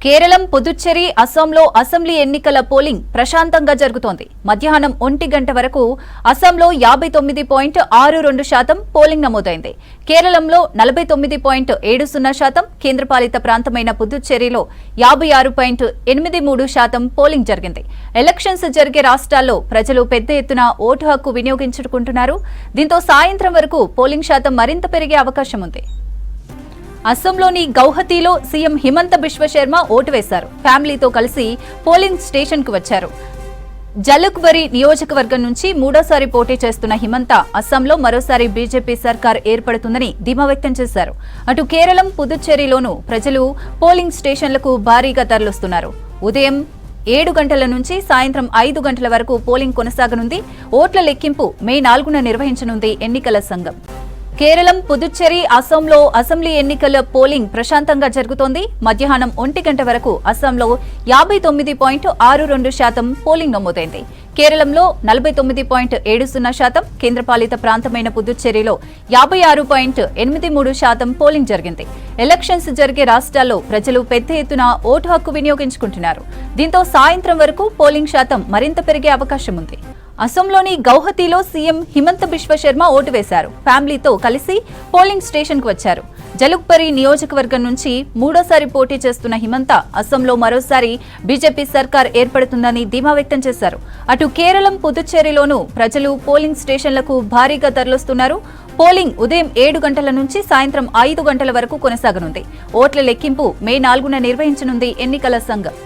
కేరళం, పుదుచ్చేరి, అస్సాంలో అసెంబ్లీ ఎన్నికల పోలింగ్ ప్రశాంతంగా జరుగుతోంది. మధ్యాహ్నం 1 గంట వరకు అస్సాంలో 59.62% పోలింగ్ నమోదైంది. కేరళంలో 49.70%, కేంద్రపాలిత ప్రాంతమైన పుదుచ్చేరిలో 56.83% పోలింగ్ జరిగింది. ఎలక్షన్స్ జరిగే రాష్ట్రాల్లో ప్రజలు పెద్ద ఎత్తున ఓటు హక్కు వినియోగించుకుంటున్నారు. దీంతో సాయంత్రం వరకు పోలింగ్ శాతం మరింత పెరిగే అవకాశం ఉంది. అస్సాంలోని గౌహతిలో సీఎం హిమంత బిశ్వ శర్మ ఓటు వేశారు. ఫ్యామిలీతో కలిసి పోలింగ్ స్టేషన్ కు వచ్చారు. జలుక్బరీ నియోజకవర్గం నుంచి మూడోసారి పోటీ చేస్తున్న హిమంత అస్సాంలో మరోసారి బీజేపీ సర్కార్ ఏర్పడుతుందని ధీమా వ్యక్తం చేశారు. అటు కేరళం, పుదుచ్చేరిలోనూ ప్రజలు పోలింగ్ స్టేషన్లకు భారీగా తరలిస్తున్నారు. ఉదయం 7 గంటల నుంచి సాయంత్రం 5 గంటల వరకు పోలింగ్ కొనసాగనుంది. ఓట్ల లెక్కింపు మే 4న నిర్వహించనుంది ఎన్నికల సంఘం. కేరళం, పుదుచ్చేరి, అస్సాంలో అసెంబ్లీ ఎన్నికల పోలింగ్ ప్రశాంతంగా జరుగుతోంది. మధ్యాహ్నం 1 గంట వరకు అస్సాంలో 59.62% పోలింగ్ నమోదైంది. కేరళంలో 49.70%, కేంద్రపాలిత ప్రాంతమైన పుదుచ్చేరిలో 56.83% పోలింగ్ జరిగింది. ఎలక్షన్స్ జరిగే రాష్ట్రాల్లో ప్రజలు పెద్ద ఎత్తున ఓటు హక్కు వినియోగించుకుంటున్నారు. దీంతో సాయంత్రం వరకు పోలింగ్ శాతం మరింత పెరిగే అవకాశం ఉంది. అస్సాంలోని గౌహతిలో సీఎం హిమంత బిశ్వ శర్మ ఓటు వేశారు. ఫ్యామిలీతో కలిసి పోలింగ్ స్టేషన్ కు వచ్చారు. జలుక్బరీ నియోజకవర్గం నుంచి మూడోసారి పోటీ చేస్తున్న హిమంత అస్సాంలో మరోసారి బీజేపీ సర్కార్ ఏర్పడుతుందని ధీమా వ్యక్తం చేశారు. అటు కేరళం, పుదుచ్చేరిలోనూ ప్రజలు పోలింగ్ స్టేషన్లకు భారీగా తరలిస్తున్నారు. పోలింగ్ ఉదయం 7 గంటల నుంచి సాయంత్రం 5 గంటల వరకు కొనసాగనుంది. ఓట్ల లెక్కింపు మే 4న నిర్వహించనుంది ఎన్నికల సంఘం.